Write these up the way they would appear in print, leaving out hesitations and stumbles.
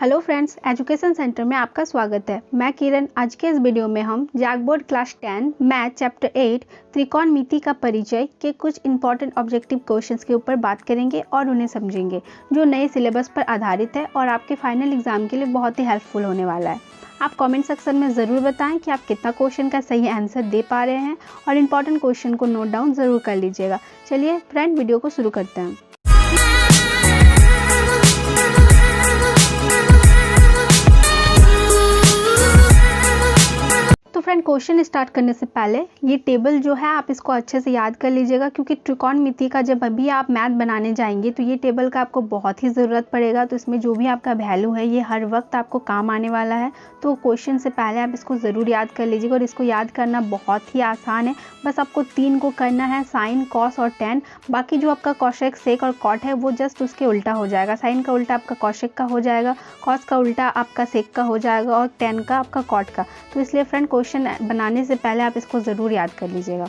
Hello friends, education centre में आपका स्वागत है। मैं किरण। आज के इस वीडियो में हम JAC board class 10 math chapter 8 त्रिकोणमिति का परिचय के कुछ इंपॉर्टेंट ऑब्जेक्टिव क्वेश्चंस के ऊपर बात करेंगे और उन्हें समझेंगे, जो नए सिलेबस पर आधारित है और आपके फाइनल एग्जाम के लिए बहुत ही हेल्पफुल होने वाला है। आप कमेंट सेक्शन में ज़रूर बताएं कि आप कितना क्वेश्चन का सही आंसर दे पा रहे हैं और इंपॉर्टेंट क्वेश्चन को नोट डाउन ज़रूर कर लीजिएगा। चलिए फ्रेंड, वीडियो को शुरू करते हैं। तो फ्रेंड, क्वेश्चन स्टार्ट करने से पहले ये टेबल जो है आप इसको अच्छे से याद कर लीजिएगा, क्योंकि त्रिकोणमिति का जब अभी आप मैथ बनाने जाएंगे तो ये टेबल का आपको बहुत ही ज़रूरत पड़ेगा। तो इसमें जो भी आपका वैल्यू है ये हर वक्त आपको काम आने वाला है। तो क्वेश्चन से पहले आप इसको ज़रूर याद कर लीजिएगा और इसको याद करना बहुत ही आसान है। बस आपको 3 को करना है, साइन, कॉस और टेन। बाकी जो आपका कॉशेक, सेक और कॉट है वो जस्ट उसके उल्टा हो जाएगा। साइन का उल्टा आपका कॉशेक का हो जाएगा, कॉस का उल्टा आपका सेक का हो जाएगा और टेन का आपका कॉट का। तो इसलिए फ्रेंड, क्वेश्चन बनाने से पहले आप इसको ज़रूर याद कर लीजिएगा।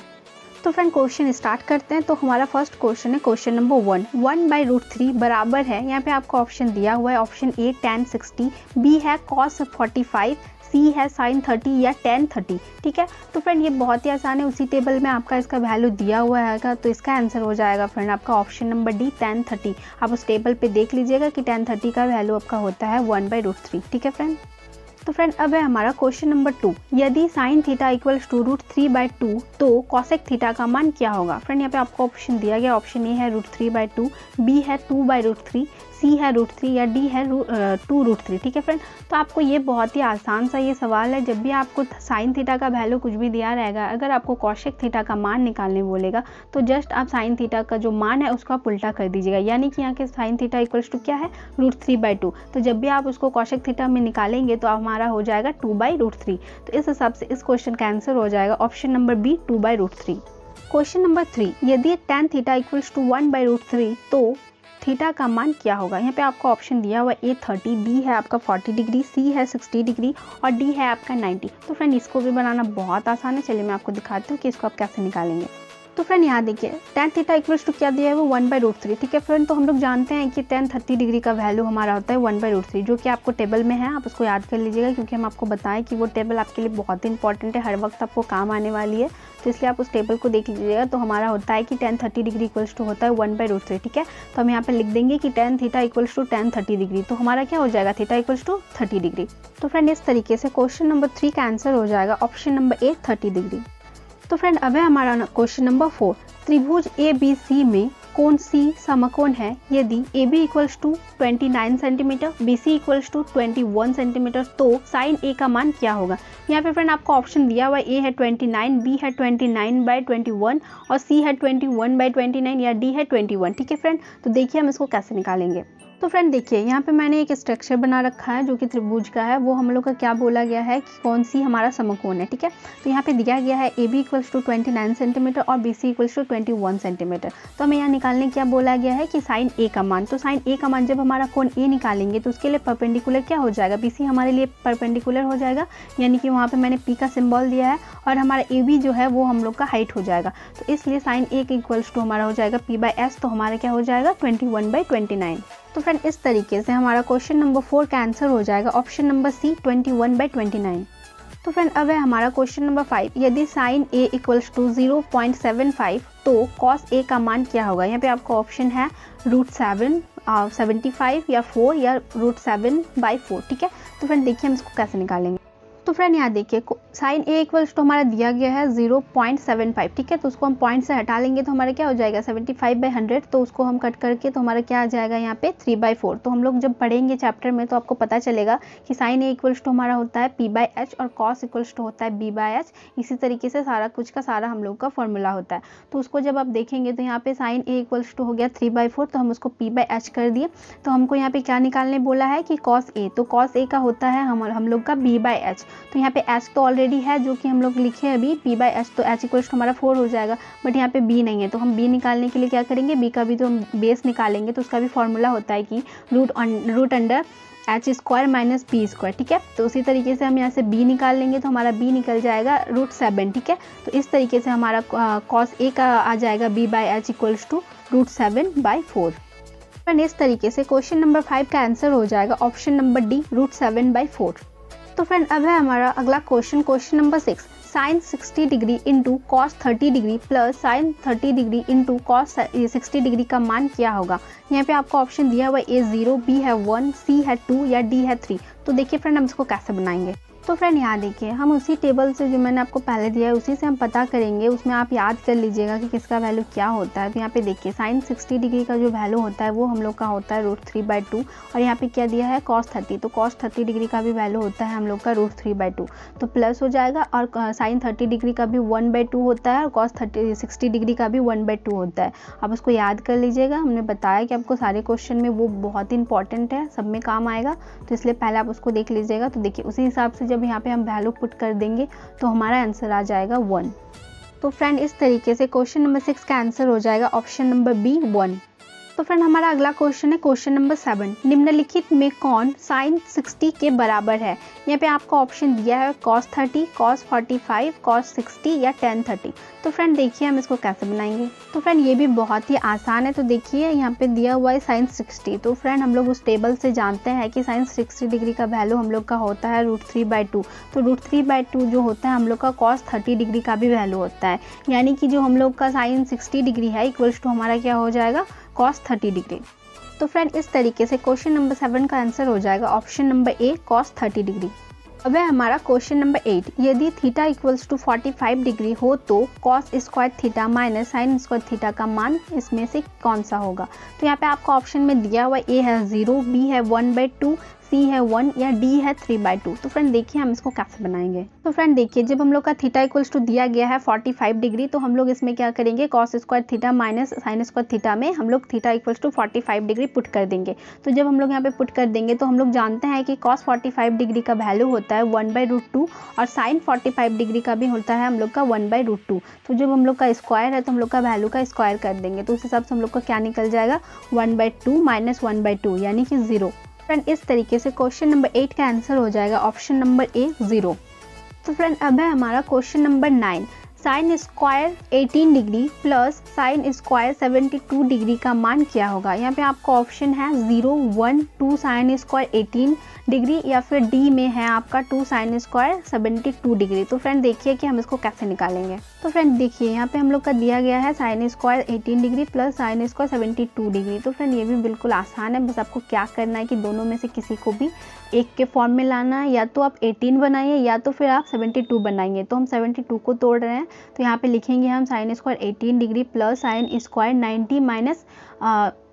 तो फ्रेंड, क्वेश्चन स्टार्ट करते हैं। तो हमारा फर्स्ट क्वेश्चन है क्वेश्चन नंबर 1/√3 बराबर है, यहाँ पे आपको ऑप्शन दिया हुआ है। ऑप्शन ए tan 60, बी है cos 45, सी है sin 30 या tan 30। ठीक है, तो फ्रेंड ये बहुत ही आसान है। उसी टेबल में आपका इसका वैल्यू दिया हुआ है, तो इसका आंसर हो जाएगा फ्रेंड आपका ऑप्शन नंबर डी, tan 30। आप उस टेबल पे देख लीजिएगा कि tan 30 का वैल्यू आपका होता है 1/√3। ठीक है फ्रेंड। तो फ्रेंड, अब है हमारा क्वेश्चन नंबर 2। यदि साइन थीटा इक्वल्स टू √3/2 तो कॉसेक थीटा का मान क्या होगा। फ्रेंड यहाँ पे आपको ऑप्शन दिया गया। ऑप्शन ए है √3/2, बी है 2/√3, सी है √3 या डी है 2√3। ठीक है फ्रेंड, तो आपको ये बहुत ही आसान सा ये सवाल है। जब भी आपको साइन थीटा का वैल्यू कुछ भी दिया रहेगा, अगर आपको कॉशेक थीटा का मान निकालने बोलेगा तो जस्ट आप साइन थीटा का जो मान है उसको आप उल्टा कर दीजिएगा। यानी कि यहाँ के साइन थीटा इक्वल्स टू क्या है, √3/2। तो जब भी आप उसको कॉशेक थीटा में निकालेंगे तो हमारा हो जाएगा 2/√3। तो इस हिसाब से इस क्वेश्चन का आंसर हो जाएगा option number b, 2/√3। Question number 3, यदि tan थीटा इक्वल्स टू 1/√3 तो थीटा का मान क्या होगा। यहाँ पे आपको ऑप्शन दिया हुआ ए 30, बी है आपका 40 डिग्री, सी है 60 डिग्री और डी है आपका 90। तो फ्रेंड इसको भी बनाना बहुत आसान है। चलिए मैं आपको दिखाती हूँ कि इसको आप कैसे निकालेंगे। तो फ्रेंड यहाँ देखिए, tan थीटा इक्वल्स टू क्या दिया है वो 1/√3। ठीक है फ्रेंड, तो हम लोग जानते हैं कि tan 30 डिग्री का वैल्यू हमारा होता है 1/√3, जो कि आपको टेबल में है। आप उसको याद कर लीजिएगा, क्योंकि हम आपको बताएं कि वो टेबल आपके लिए बहुत ही इंपॉर्टेंट है, हर वक्त आपको काम आने वाली है। तो इसलिए आप उस टेबल को देख लीजिएगा। तो हमारा होता है कि tan 30 डिग्री इक्वल्स टू होता है 1/√3। ठीक है, तो हम यहाँ पे लिख देंगे कि tan theta equals to tan 30 degree. तो हमारा क्या हो जाएगा, थीटा इक्वल्स टू 30 डिग्री। तो फ्रेंड इस तरीके से क्वेश्चन नंबर 3 का आंसर हो जाएगा ऑप्शन नंबर ए, 30 डिग्री। तो फ्रेंड अब है हमारा क्वेश्चन नंबर 4। त्रिभुज ABC में कोण सी समकोण है यदि AB equals to 29 centimetre, BC equals to 21 centimetre, तो साइन A का मान क्या होगा। यहाँ पे फ्रेंड आपको ऑप्शन दिया हुआ है, A है 29, B है 29/21 और C है 21/29 या D है 21। ठीक है फ्रेंड, तो देखिए हम इसको कैसे निकालेंगे। तो फ्रेंड देखिए, यहाँ पे मैंने एक स्ट्रक्चर बना रखा है जो कि त्रिभुज का है। वो हम लोग का क्या बोला गया है कि कौन सी हमारा समकोण है। ठीक है, तो यहाँ पे दिया गया है AB इक्वल्स टू 29 सेंटीमीटर और BC इक्वल्स टू 21 सेंटीमीटर। तो हमें यहाँ निकालने क्या बोला गया है कि साइन A का मान। तो साइन A का मान जब हमारा कोण A निकालेंगे तो उसके लिए परपेंडिकुलर क्या हो जाएगा, BC हमारे लिए परपेंडिकुलर हो जाएगा। यानी कि वहाँ पर मैंने P का सिम्बॉल दिया है और हमारा AB जो है वो हम लोग का हाइट हो जाएगा। तो इसलिए साइन A इक्वल्स टू हमारा हो जाएगा P/S। तो हमारा क्या हो जाएगा 21/29। तो फ्रेंड इस तरीके से हमारा क्वेश्चन नंबर 4 का आंसर हो जाएगा ऑप्शन नंबर सी, 21/29। तो फ्रेंड अब है हमारा क्वेश्चन नंबर 5। यदि साइन A इक्वल्स टू 0.75 तो कॉस A का मान क्या होगा। यहाँ पे आपको ऑप्शन है √7, 75 या 4 या √7/4। ठीक है, तो फ्रेंड देखिए हम इसको कैसे निकालेंगे। तो फ्रेंड यहाँ देखिए, साइन A इक्वल्स टू हमारा दिया गया है 0.75। ठीक है, तो उसको हम पॉइंट से हटा लेंगे तो हमारा क्या हो जाएगा 75/100। तो उसको हम कट करके तो हमारा क्या आ जाएगा यहाँ पे 3/4। तो हम लोग जब पढ़ेंगे चैप्टर में तो आपको पता चलेगा कि साइन A इक्वल्स टू हमारा होता है P/H और कॉस इक्वल्स टू होता है B/H। इसी तरीके से सारा कुछ का सारा हम लोग का फॉर्मूला होता है। तो उसको जब आप देखेंगे तो यहाँ पे साइन A इक्वल्स टू हो गया 3/4, तो हम उसको P/H कर दिए। तो हमको यहाँ पे क्या निकालने बोला है कि कॉस A, तो कॉस A का होता है हम लोग का B/H। तो यहाँ पे H तो ऑलरेडी है जो कि हम लोग लिखे अभी P/H, तो H इक्वल्स टू हमारा 4 हो जाएगा। बट यहाँ पे B नहीं है, तो हम B निकालने के लिए क्या करेंगे, B का भी तो हम बेस निकालेंगे। तो उसका भी फॉर्मूला होता है कि root under H² minus P²। ठीक है, तो उसी तरीके से हम यहाँ से B निकाल लेंगे तो हमारा B निकल जाएगा √7। ठीक है, तो इस तरीके से हमारा कॉस A का आ जाएगा B/H इक्वल्स टू √7/4। फ्रेंड इस तरीके से क्वेश्चन नंबर 5 का आंसर हो जाएगा ऑप्शन नंबर डी √7/4। तो फ्रेंड अब है हमारा अगला question number 6, sine 60 degree into cos 30 degree plus sine 30 degree into cos 60 degree का मान क्या होगा। यहाँ पे आपको ऑप्शन दिया हुआ है A 0, B है 1, C है 2 या D है 3। तो देखिए फ्रेंड हम इसको कैसे बनाएंगे। तो फ्रेंड यहाँ देखिए हम उसी टेबल से जो मैंने आपको पहले दिया है उसी से हम पता करेंगे, उसमें आप याद कर लीजिएगा कि किसका वैल्यू क्या होता है। तो यहाँ पे देखिए साइन 60 डिग्री का जो वैल्यू होता है वो हम लोग का होता है √3/2 और यहाँ पे क्या दिया है cos 30, तो cos 30 डिग्री का भी वैल्यू होता है हम लोग का √3/2, तो प्लस हो जाएगा। और साइन 30 डिग्री का भी 1/2 होता है और cos 60 डिग्री का भी 1/2 होता है। आप उसको याद कर लीजिएगा, हमने बताया कि आपको सारे क्वेश्चन में वो बहुत ही इंपॉर्टेंट है, सब में काम आएगा, तो इसलिए पहले आप उसको देख लीजिएगा। तो देखिए उसी हिसाब से जब यहाँ पे हम वैल्यू पुट कर देंगे तो हमारा आंसर आ जाएगा 1। तो फ्रेंड इस तरीके से क्वेश्चन नंबर 6 का आंसर हो जाएगा ऑप्शन नंबर बी 1। तो फ्रेंड हमारा अगला क्वेश्चन है क्वेश्चन नंबर 7, निम्नलिखित में कौन साइन 60 के बराबर है। यहाँ पे आपको ऑप्शन दिया है cos 30, cos 45, cos 60 या tan 30। तो फ्रेंड देखिए हम इसको कैसे बनाएंगे। तो फ्रेंड ये भी बहुत ही आसान है। तो देखिए यहाँ पे दिया हुआ है साइन 60, तो फ्रेंड हम लोग उस टेबल से जानते हैं कि साइन 60 डिग्री का वैल्यू हम लोग का होता है √3/2। तो √3/2 जो होता है हम लोग का cos 30 डिग्री का भी वैल्यू होता है, यानी कि जो हम लोग का साइन 60 डिग्री है इक्वल्स टू हमारा क्या हो जाएगा cos 30 डिग्री। तो फ्रेंड इस तरीके से क्वेश्चन नंबर 7 का आंसर हो जाएगा ऑप्शन नंबर ए cos 30 डिग्री। अब है हमारा क्वेश्चन नंबर 8, यदि थीटा इक्वल्स टू 45 डिग्री हो तो cos square theta minus sine square theta का मान इसमें से कौन सा होगा। तो यहाँ पे आपको ऑप्शन में दिया हुआ A है 0, B है 1/2, C है 1 या D है 3/2। तो फ्रेंड देखिए हम इसको कैसे बनाएंगे। तो फ्रेंड देखिए जब हम लोग का थीटा इक्वल्स टू दिया गया है 45 डिग्री, तो हम लोग इसमें क्या करेंगे cos square theta minus sine square theta में हम लोग theta equals to 45 degree put कर देंगे। तो जब हम लोग यहाँ पे पुट कर देंगे तो हम लोग जानते हैं कि cos 45 डिग्री का वैल्यू होता है 1/√2 और साइन 45 डिग्री का भी होता है हम लोग का 1/√2। तो जब हम लोग का स्क्वायर है तो हम लोग का वैल्यू का स्क्वायर कर देंगे, तो उस हिसाब से हम लोग का क्या निकल जाएगा 1/2 माइनस 1/2 यानी कि 0। फ्रेंड इस तरीके से क्वेश्चन नंबर 8 का आंसर हो जाएगा ऑप्शन नंबर ए 0। तो फ्रेंड अब है हमारा question number 9, sign square 18 degree plus sine square 72 degree का मान क्या होगा। यहाँ पे आपको ऑप्शन है 0, 1, 2 साइन स्क्वायर 18 डिग्री या फिर डी में है आपका 2 साइन स्क्वायर 72 डिग्री। तो फ्रेंड देखिए कि हम इसको कैसे निकालेंगे। तो फ्रेंड देखिए यहाँ पे हम लोग का दिया गया है sign square 18 degree plus sine square 72 degree. तो फ्रेंड ये भी बिल्कुल आसान है, बस आपको क्या करना है कि दोनों में से किसी को भी एक के फॉर्म में लाना है, या तो आप 18 बनाइए या तो फिर आप 72 बनाइए। तो हम 72 को तोड़ रहे हैं, तो यहाँ पे लिखेंगे हम sign square 18 degree plus sine square 90 minus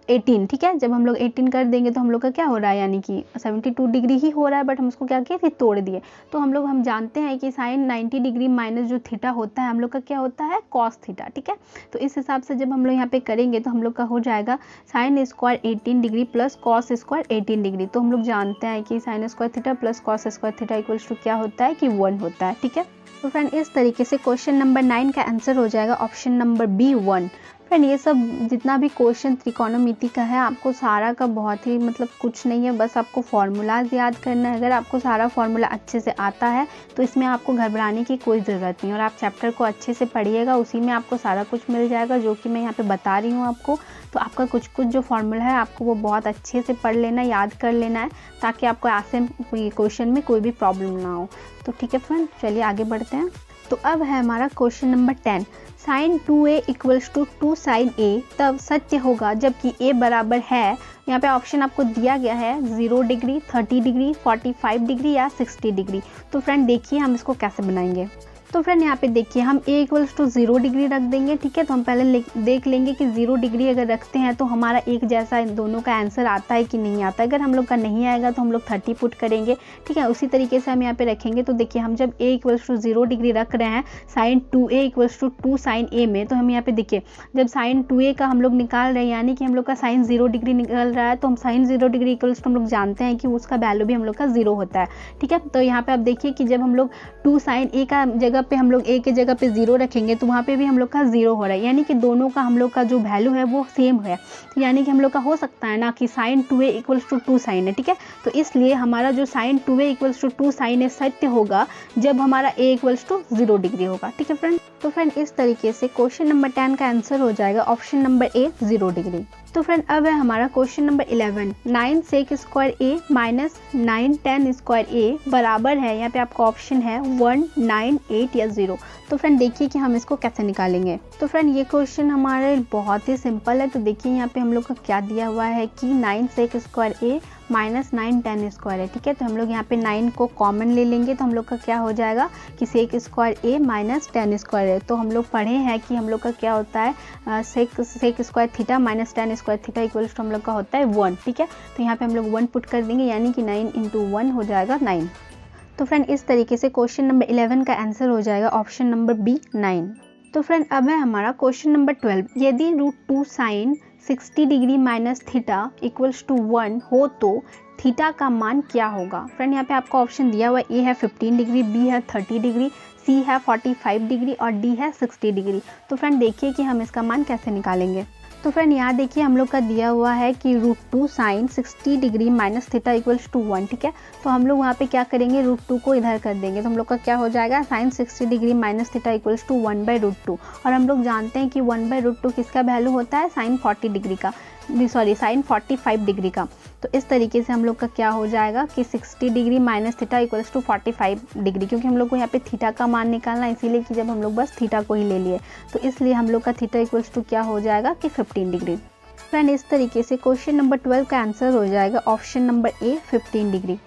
18। ठीक है, जब हम लोग 18 कर देंगे तो हम लोग का क्या हो रहा है, यानी कि 72 डिग्री ही हो रहा है, बट हम उसको क्या किए फिर तोड़ दिए। तो हम जानते हैं कि साइन 90 डिग्री माइनस जो थीटा होता है हम लोग का क्या होता है cos थीटा। ठीक है, तो इस हिसाब से जब हम लोग यहाँ पे करेंगे तो हम लोग का हो जाएगा sine square 18 degree plus cos square 18 degree. तो हम लोग जानते हैं कि sine square theta plus cos square theta equals to क्या होता है कि 1 होता है। ठीक है, तो फ्रेंड इस तरीके से क्वेश्चन नंबर 9 का आंसर हो जाएगा ऑप्शन नंबर बी 1। फ्रेंड ये सब जितना भी क्वेश्चन त्रिकोणमिति का है आपको सारा का बहुत ही कुछ नहीं है, बस आपको फार्मूलाज याद करना है। अगर आपको सारा फार्मूला अच्छे से आता है तो इसमें आपको घबराने की कोई ज़रूरत नहीं, और आप चैप्टर को अच्छे से पढ़िएगा, उसी में आपको सारा कुछ मिल जाएगा जो कि मैं यहाँ पे बता रही हूँ आपको। तो आपका कुछ जो फार्मूला है आपको वो बहुत अच्छे से पढ़ लेना, याद कर लेना है, ताकि आपको ऐसे क्वेश्चन में कोई भी प्रॉब्लम ना हो। तो ठीक है फ्रेंड, चलिए आगे बढ़ते हैं। तो अब है हमारा question number 10, sine 2a equals to 2 sine a तब सत्य होगा जबकि a बराबर है। यहाँ पे ऑप्शन आपको दिया गया है 0 डिग्री, 30 डिग्री, 45 डिग्री या 60 डिग्री। तो फ्रेंड देखिए हम इसको कैसे बनाएंगे। तो फ्रेंड यहाँ पे देखिए हम a इक्वल्स टू 0 डिग्री रख देंगे। ठीक है, तो हम पहले देख लेंगे कि 0 डिग्री अगर रखते हैं तो हमारा एक जैसा इन दोनों का आंसर आता है कि नहीं आता। अगर हम लोग का नहीं आएगा तो हम लोग 30 पुट करेंगे। ठीक है, उसी तरीके से हम यहाँ पे रखेंगे। तो देखिए हम जब a इक्वल्स टू 0 डिग्री रख रहे हैं sine 2a equals to 2 sine a में, तो हम यहाँ पे देखिए जब साइन 2a का हम लोग निकाल रहे हैं यानी कि हम लोग का साइन 0 डिग्री निकल रहा है, तो हम साइन 0 डिग्री इक्वल्स टू हम लोग जानते हैं कि उसका वैल्यू भी हम लोग का 0 होता है। ठीक है, तो यहाँ पे आप देखिए कि जब हम लोग 2 साइन a का जगह पे हम लोग a के जगह पे 0 रखेंगे तो वहाँ पे भी हम लोग का 0 हो रहा है, यानी कि दोनों का हम लोग का जो वैल्यू है वो सेम है। तो यानी कि हम लोग का हो सकता है ना कि sign 2a equals to 2 sign है। ठीक है, तो इसलिए हमारा जो sign 2a equals to 2 sign है सत्य होगा जब हमारा a इक्वल्स टू 0 डिग्री होगा। ठीक है फ्रेंड। तो फ्रेंड इस तरीके से क्वेश्चन नंबर 10 का आंसर हो जाएगा ऑप्शन नंबर ए 0 डिग्री। तो फ्रेंड अब है हमारा क्वेश्चन नंबर 11, 9 सेक स्क्वायर ए माइनस 9 tan स्क्वायर ए बराबर है, यहाँ पे आपका ऑप्शन है 1, 9, 8 या 0। तो फ्रेंड देखिए कि हम इसको कैसे निकालेंगे। तो फ्रेंड ये क्वेश्चन हमारे बहुत ही सिंपल है। तो देखिए यहाँ पे हम लोग का क्या दिया हुआ है कि 9 सेक स्क्वायर ए माइनस 9 tan स्क्वायर है, ठीक है। तो हम लोग यहाँ पे 9 को कॉमन ले लेंगे तो हम लोग का क्या हो जाएगा कि सेक स्क्वायर ए माइनस tan स्क्वायर है। तो हम लोग पढ़े हैं कि हम लोग का क्या होता है sec square theta minus tan square theta equals to हम लोग का होता है 1, ठीक है। तो यहाँ पे हम लोग 1 पुट कर देंगे, यानी कि 9 × 1 हो जाएगा 9। तो फ्रेंड इस तरीके से क्वेश्चन नंबर 11 का आंसर हो जाएगा ऑप्शन नंबर बी 9। तो फ्रेंड अब है हमारा क्वेश्चन नंबर 12, यदि √2 sin 60 degree minus theta equals to 1 हो तो थीटा का मान क्या होगा। फ्रेंड यहाँ पे आपको ऑप्शन दिया हुआ ए है 15 डिग्री, बी है 30 डिग्री, सी है 45 डिग्री और डी है 60 डिग्री। तो फ्रेंड देखिए कि हम इसका मान कैसे निकालेंगे। तो फ्रेंड यहाँ देखिए हम लोग का दिया हुआ है कि √2 sin 60 degree minus theta equals to 1, ठीक है। तो हम लोग वहाँ पे क्या करेंगे, √2 को इधर कर देंगे। तो हम लोग का क्या हो जाएगा sin 60 degree minus theta equals to 1/√2। और हम लोग जानते हैं कि 1/√2 किसका वैल्यू होता है, sin 40 डिग्री का, सॉरी sin 45 डिग्री का। तो इस तरीके से हम लोग का क्या हो जाएगा कि 60 degree minus theta equals to 45 degree, क्योंकि हम लोग को यहाँ पे थीटा का मान निकालना है, इसीलिए कि जब हम लोग बस थीटा को ही ले लिए तो इसलिए हम लोग का थीटा इक्वल्स टू क्या हो जाएगा कि 15 डिग्री। फ्रेंड इस तरीके से क्वेश्चन नंबर 12 का आंसर हो जाएगा ऑप्शन नंबर ए 15 डिग्री।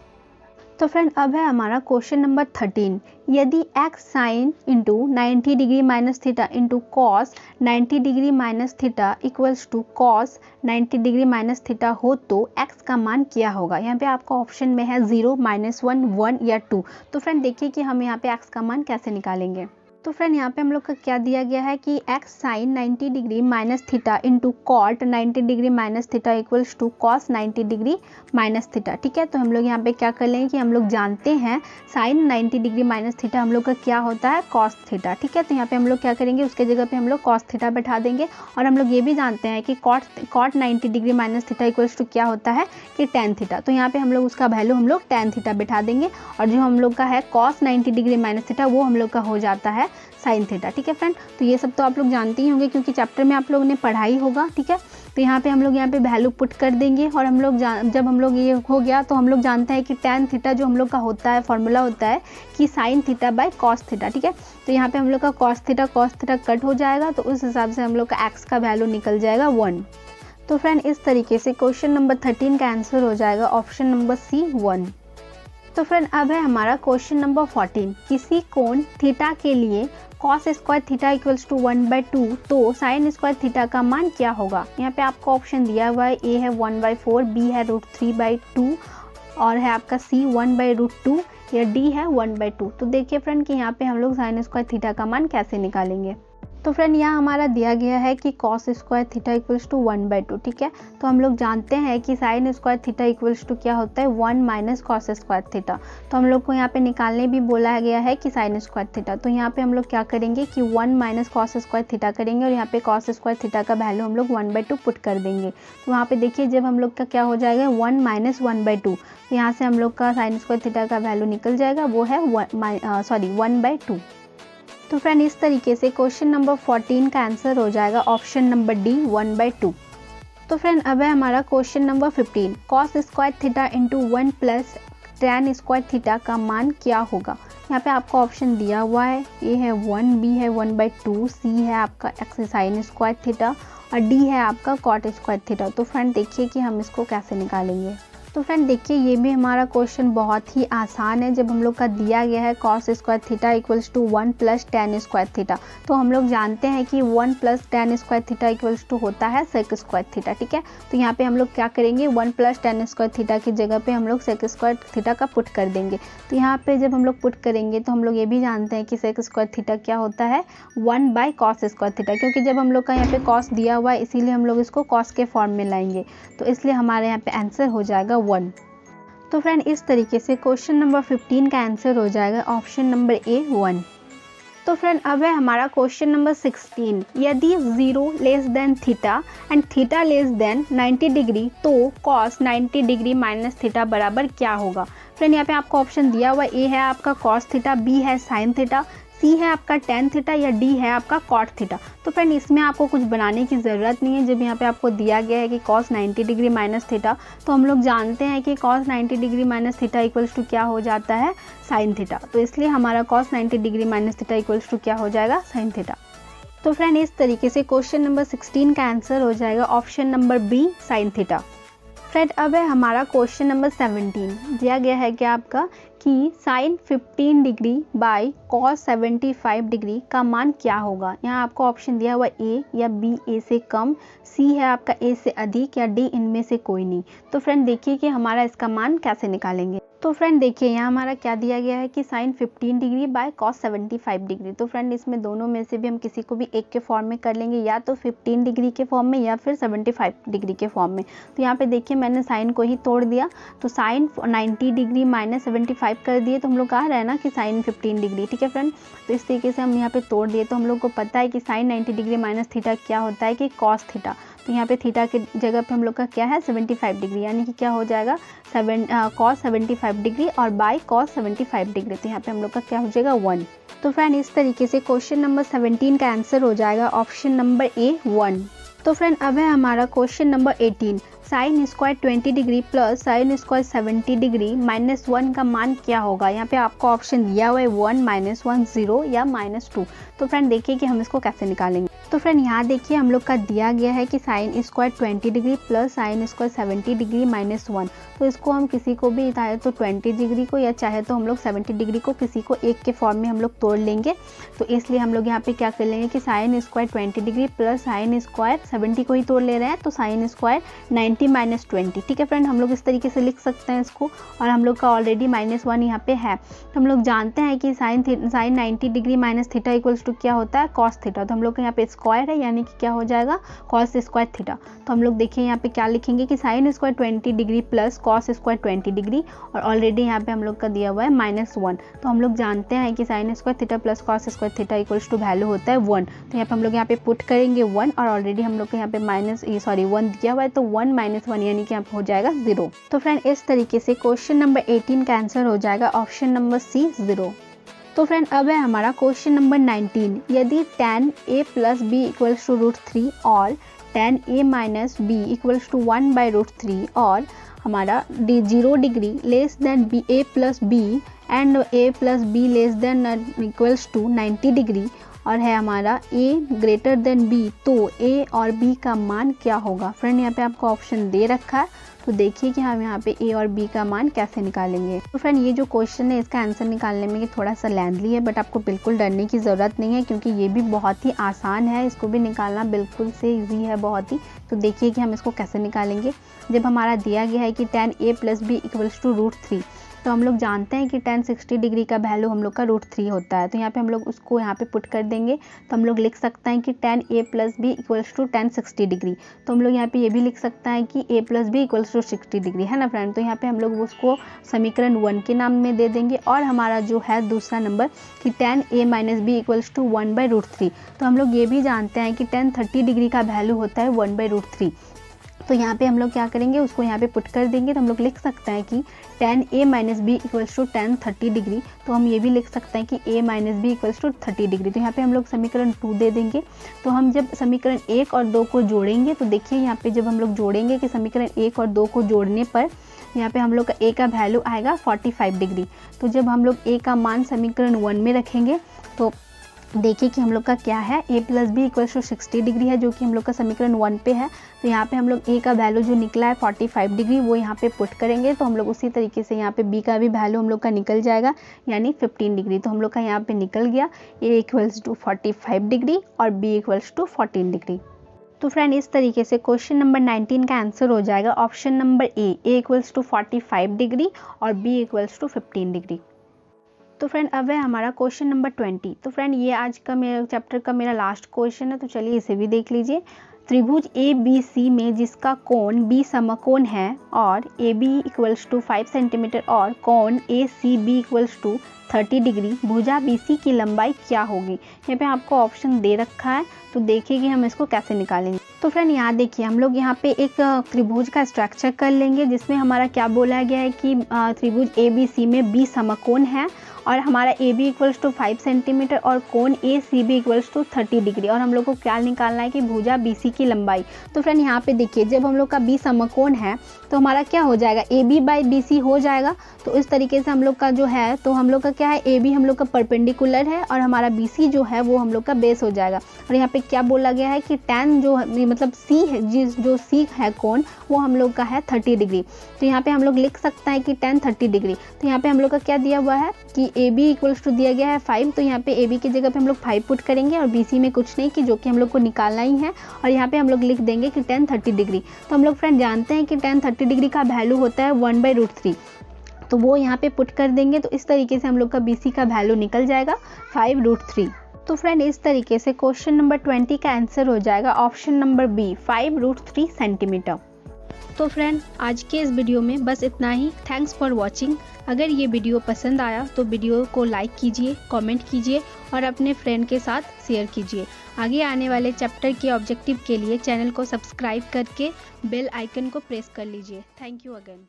तो फ्रेंड अब है हमारा क्वेश्चन नंबर 13, यदि x sin into 90 degree minus theta into cos 90 degree minus theta equals to cos 90 degree minus theta हो तो x का मान क्या होगा। यहाँ पे आपका ऑप्शन में है 0, -1, 1 या 2। तो फ्रेंड देखिए कि हम यहाँ पे x का मान कैसे निकालेंगे। तो फ्रेंड यहाँ पे हम लोग का क्या दिया गया है कि x sin 90 degree minus theta into cot 90 degree minus theta equals to cos 90 degree minus theta, ठीक है। तो हम लोग यहाँ पे क्या कर लेंगे कि हम लोग जानते हैं sin 90 डिग्री माइनस थीटा हम लोग का क्या होता है कॉस थीटा, ठीक है। तो यहाँ पे हम लोग क्या करेंगे, उसके जगह पे हम लोग कॉस थीटा बैठा देंगे। और हम लोग ये भी जानते हैं कि cot 90 degree minus theta equals to क्या होता है कि tan थीटा। तो यहाँ पे हम लोग उसका वैल्यू हम लोग tan थीटा बैठा देंगे। और जो हम लोग का है कॉस 90 डिग्री माइनस थीटा वो हम लोग का हो जाता है साइन थीटा, ठीक है फ्रेंड। तो ये सब तो आप लोग जानते ही होंगे क्योंकि चैप्टर में आप लोगों ने पढ़ा ही होगा, ठीक है। तो यहाँ पे हम लोग यहाँ पे वैल्यू पुट कर देंगे। और हम लोग जब हम लोग ये हो गया तो हम लोग जानते हैं कि tan थीटा जो हम लोग का होता है फॉर्मूला होता है कि sine theta by cos theta, ठीक है। तो यहाँ पे हम लोग का कॉस थीटा कट हो जाएगा, तो उस हिसाब से हम लोग का एक्स का वैल्यू निकल जाएगा 1। तो फ्रेंड इस तरीके से क्वेश्चन नंबर 13 का आंसर हो जाएगा ऑप्शन नंबर सी 1। तो फ्रेंड अब है हमारा क्वेश्चन नंबर 14, किसी कोण थीटा के लिए cos square theta equals to 1/2 तो साइन स्क्वायर थीटा का मान क्या होगा। यहाँ पे आपको ऑप्शन दिया हुआ है, ए है 1/4, बी है √3/2 और है आपका सी 1/√2 या डी है 1/2। तो देखिए फ्रेंड कि यहाँ पे हम लोग साइन स्क्वायर थीटा का मान कैसे निकालेंगे। तो फ्रेंड यहाँ हमारा दिया गया है कि cos square theta equals to 1/2, ठीक है। तो हम लोग जानते हैं कि sine square theta equals to क्या होता है 1 माइनस कॉस स्क्वायर थीटा। तो हम लोग को यहाँ पे निकालने भी बोला गया है कि साइन स्क्वायर थीटा। तो यहाँ पे हम लोग क्या करेंगे कि 1 माइनस कॉस स्क्वायर थीटा करेंगे और यहाँ पे कॉस स्क्वायर थीटा का वैल्यू हम लोग 1/2 पुट कर देंगे। तो वहाँ पे देखिए जब हम लोग का क्या हो जाएगा 1 माइनस 1/2, तो यहाँ से हम लोग का साइन स्क्वायर थीटा का वैल्यू निकल जाएगा, वो है 1/2। तो फ्रेंड इस तरीके से क्वेश्चन नंबर 14 का आंसर हो जाएगा ऑप्शन नंबर डी 1/2। तो फ्रेंड अब है हमारा question number 15, cos square theta into 1 plus tan square theta का मान क्या होगा। यहाँ पे आपको ऑप्शन दिया हुआ है, ए है 1, बी है 1/2, सी है आपका एक्स साइन स्क्वायर थीटा और डी है आपका कॉट स्क्वायर थीटा। तो फ्रेंड देखिए कि हम इसको कैसे निकालेंगे। तो फ्रेंड देखिए ये भी हमारा क्वेश्चन बहुत ही आसान है। जब हम लोग का दिया गया है cos square theta equals to 1 plus tan square theta, तो हम लोग जानते हैं कि 1 plus tan square theta equals to होता है सेक स्क्वायर थीटा, ठीक है। तो यहाँ पे हम लोग क्या करेंगे 1 प्लस tan स्क्वायर थीटा की जगह पे हम लोग सेक स्क्वायर थीटा का पुट कर देंगे। तो यहाँ पे जब हम लोग पुट करेंगे तो हम लोग ये भी जानते हैं कि सेक स्क्वायर थीटा क्या होता है 1/cos स्क्वायर थीटा, क्योंकि जब हम लोग का यहाँ पे कॉस दिया हुआ है इसीलिए हम लोग इसको कॉस के फॉर्म में लाएंगे। तो इसलिए हमारे यहाँ पे आंसर हो जाएगा 1। तो फ्रेंड इस तरीके से क्वेश्चन नंबर 15 का आंसर हो जाएगा ऑप्शन नंबर ए 1। तो फ्रेंड अब है हमारा क्वेश्चन नंबर 16, यदि 0 less than theta and theta less than 90 degree तो कॉस 90 डिग्री माइनस थीटा बराबर क्या होगा। फ्रेंड यहाँ पे आपको ऑप्शन दिया हुआ, ए है आपका कॉस थीटा, बी है साइन थीटा, सी सी है आपका टेन थीटा या डी है आपका कॉट थीटा। तो फ्रेंड इसमें आपको कुछ बनाने की ज़रूरत नहीं है। जब यहाँ पे आपको दिया गया है कि कॉस 90 डिग्री माइनस थीटा, तो हम लोग जानते हैं कि cos 90 degree minus theta equals to क्या हो जाता है, साइन थीटा। तो इसलिए हमारा cos 90 degree minus theta equals to क्या हो जाएगा, साइन थीटा। तो फ्रेंड इस तरीके से क्वेश्चन नंबर 16 का आंसर हो जाएगा option number b, sine theta. Friend अब है हमारा क्वेश्चन नंबर 17। दिया गया है कि आपका कि sine 15 degree by cos 75 degree का मान क्या होगा। यहाँ आपको ऑप्शन दिया हुआ ए या बी, ए से कम, सी है आपका ए से अधिक, या डी इनमें से कोई नहीं। तो फ्रेंड देखिए कि हमारा इसका मान कैसे निकालेंगे। तो फ्रेंड देखिए यहाँ हमारा क्या दिया गया है कि sine 15 degree by cos 75 degree. तो फ्रेंड इसमें दोनों में से भी हम किसी को भी एक के फॉर्म में कर लेंगे, या तो 15 डिग्री के फॉर्म में या फिर 75 डिग्री के फॉर्म में। तो यहाँ पे देखिए मैंने साइन को ही तोड़ दिया, तो साइन 90 डिग्री माइनस 75 कर दिए, तो हम लोग कह रहे हैं ना कि साइन 15 डिग्री, ठीक है फ्रेंड। तो इस तरीके से हम यहाँ पे तोड़ दिए, तो हम लोग को पता है कि साइन 90 डिग्री माइनस थीटा क्या होता है कि कॉस थीटा। तो यहाँ पे थीटा के जगह पे हम लोग का क्या है, 75 डिग्री, यानी कि क्या हो जाएगा कॉस 75 डिग्री और बाय कॉस 75 डिग्री। तो यहाँ पे हम लोग का क्या हो जाएगा, 1। तो फ्रेंड इस तरीके से क्वेश्चन नंबर 17 का आंसर हो जाएगा ऑप्शन नंबर ए, 1। तो फ्रेंड अब है हमारा question number 18। Sine square 20 degree plus sine square 70 degree minus 1 का मान क्या होगा। यहाँ पे आपको ऑप्शन दिया हुआ है 1, -1, 0 या -2। तो फ्रेंड देखिए कि हम इसको कैसे निकालेंगे। तो फ्रेंड यहाँ देखिए हम लोग का दिया गया है कि sine square 20 degree plus sine square 70 degree -1। तो इसको हम किसी को भी, चाहे तो 20 डिग्री को या चाहे तो हम लोग 70 डिग्री को, किसी को एक के फॉर्म में हम लोग तोड़ लेंगे। तो इसलिए हम लोग यहाँ पे क्या कर लेंगे कि sine square 20 degree plus sine square 70 को ही तोड़ ले रहे हैं, तो साइन स्क्वायर 90 माइनस 20। ठीक है फ्रेंड, हम लोग इस तरीके से लिख सकते हैं इसको, और हम लोग का ऑलरेडी -1 यहाँ पे है। तो हम लोग जानते हैं कि sine 90 degree minus theta equals to क्या होता है, कॉस थीटा। तो हम लोग का यहाँ पे स्क्वायर है, यानी कि क्या हो जाएगा, कॉस स्क्वायर थीटा। तो हम लोग देखिए यहाँ पे क्या लिखेंगे कि sine square 20 degree plus cos square 20 degree, और ऑलरेडी यहाँ पे हम लोग का दिया हुआ है -1। तो हम लोग जानते हैं कि sine square theta plus cos square theta equals to value होता है 1। तो यहाँ पे हम लोग यहाँ पे पुट करेंगे 1, और ऑलरेडी हम लोग को यहाँ पे 1 दिया हुआ है, तो 1 - 1 यानी कि यहाँ पे हो जाएगा 0। तो फ्रेंड इस तरीके से क्वेश्चन नंबर 18 का आंसर हो जाएगा ऑप्शन नंबर सी, 0। तो फ्रेंड अब है हमारा क्वेश्चन नंबर 19। यदि tan a plus b equals to √3 और tan a minus b equals to 1/√3 और हमारा 0 degree less than b a plus b and a plus b less than equals to 90 degree और है हमारा a ग्रेटर देन b, तो a और b का मान क्या होगा। फ्रेंड यहाँ पे आपको ऑप्शन दे रखा है, तो देखिए कि हम यहाँ पे a और b का मान कैसे निकालेंगे। तो फ्रेंड ये जो क्वेश्चन है इसका आंसर निकालने में थोड़ा सा लेंथी है, बट आपको बिल्कुल डरने की ज़रूरत नहीं है, क्योंकि ये भी बहुत ही आसान है, इसको भी निकालना बिल्कुल से ईजी है बहुत ही। तो देखिए कि हम इसको कैसे निकालेंगे। जब हमारा दिया गया है कि tan a plus b equals to √3, तो हम लोग जानते हैं कि tan 60 डिग्री का वैल्यू हम लोग का √3 होता है। तो यहाँ पे हम लोग उसको यहाँ पे पुट कर देंगे, तो हम लोग लिख सकते हैं कि tan a plus b equals to tan 60 degree. तो हम लोग यहाँ पे ये भी लिख सकते हैं कि a plus b equals to 60 degree, है ना फ्रेंड। तो यहाँ पे हम लोग उसको समीकरण 1 के नाम में दे देंगे, और हमारा जो है दूसरा नंबर कि tan a minus b equals to 1/√3। तो हम लोग ये भी जानते हैं कि tan 30 डिग्री का वैल्यू होता है 1/√3। तो यहाँ पे हम लोग क्या करेंगे, उसको यहाँ पे पुट कर देंगे। तो हम लोग लिख सकते हैं कि tan a minus b equals to tan 30 degree. तो हम ये भी लिख सकते हैं कि a minus b equals to 30 degree. तो यहाँ पे हम लोग समीकरण 2 दे देंगे। तो हम जब समीकरण 1 और 2 को जोड़ेंगे, तो देखिए यहाँ पे जब हम लोग जोड़ेंगे कि समीकरण 1 और 2 को जोड़ने पर यहाँ पे हम लोग का a का वैल्यू आएगा 45 डिग्री। तो जब हम लोग a का मान समीकरण 1 में रखेंगे, तो देखिए कि हम लोग का क्या है, a plus b equals to 60 degree है, जो कि हम लोग का समीकरण 1 पे है। तो यहाँ पे हम लोग a का वैल्यू जो निकला है 45 डिग्री, वो यहाँ पे पुट करेंगे। तो हम लोग उसी तरीके से यहाँ पे b का भी वैल्यू हम लोग का निकल जाएगा, यानी 15 डिग्री। तो हम लोग का यहाँ पे निकल गया a इक्वल्स टू 45 डिग्री और b इक्वल्स टू 14 डिग्री। तो फ्रेंड इस तरीके से क्वेश्चन नंबर 19 का आंसर हो जाएगा option number a equals to 45 degree और b इक्वल्स टू 15 डिग्री। तो फ्रेंड अब है हमारा क्वेश्चन नंबर 20। तो फ्रेंड ये आज का मेरा चैप्टर का मेरा लास्ट क्वेश्चन है, तो चलिए इसे भी देख लीजिए। त्रिभुज ABC में जिसका कोण B समकोण है और AB इक्वल्स टू 5 सेंटीमीटर और कोण ACB इक्वल्स टू 30 डिग्री, भुजा BC की लंबाई क्या होगी। यहाँ पे आपको ऑप्शन दे रखा है, तो देखिए कि हम इसको कैसे निकालेंगे। तो फ्रेंड यहाँ देखिए, हम लोग यहाँ पे एक त्रिभुज का स्ट्रक्चर कर लेंगे जिसमें हमारा क्या बोला गया है कि त्रिभुज ABC में B समकोण है और हमारा AB इक्वल्स टू 5 सेंटीमीटर और कोण ACB इक्वल्स टू 30 डिग्री, और हम लोग को क्या निकालना है कि भुजा BC की लंबाई। तो फ्रेंड यहाँ पे देखिए, जब हम लोग का B समकोण है तो हमारा क्या हो जाएगा, AB बाई BC हो जाएगा। तो इस तरीके से हम लोग का जो है, तो हम लोग का क्या है, AB हम लोग का परपेंडिकुलर है और हमारा BC जो है वो हम लोग का बेस हो जाएगा। और यहाँ पे क्या बोला गया है कि tan जो मतलब C है, जो C है कोण, वो हम लोग का है 30 डिग्री। तो यहाँ पे हम लोग लिख सकते हैं कि tan 30 डिग्री। तो यहाँ पे हम लोग का क्या दिया हुआ है कि AB इक्वल्स टू दिया गया है 5, तो यहाँ पे AB की जगह पे हम लोग 5 पुट करेंगे और BC में कुछ नहीं, कि जो कि हम लोग को निकालना ही है, और यहाँ पे हम लोग लिख देंगे कि tan 30 डिग्री। तो हम लोग फ्रेंड जानते हैं कि tan 30 डिग्री का वैल्यू होता है 1/√3, तो वो यहाँ पे पुट कर देंगे। तो इस तरीके से हम लोग का BC का वैल्यू निकल जाएगा 5√3। तो फ्रेंड इस तरीके से क्वेश्चन नंबर 20 का आंसर हो जाएगा ऑप्शन नंबर बी, 5√3 सेंटीमीटर। तो फ्रेंड आज के इस वीडियो में बस इतना ही। Thanks for watching. अगर ये वीडियो पसंद आया तो वीडियो को लाइक कीजिए, कमेंट कीजिए और अपने फ्रेंड के साथ शेयर कीजिए। आगे आने वाले चैप्टर के ऑब्जेक्टिव के लिए चैनल को सब्सक्राइब करके बेल आइकन को प्रेस कर लीजिए। Thank you again.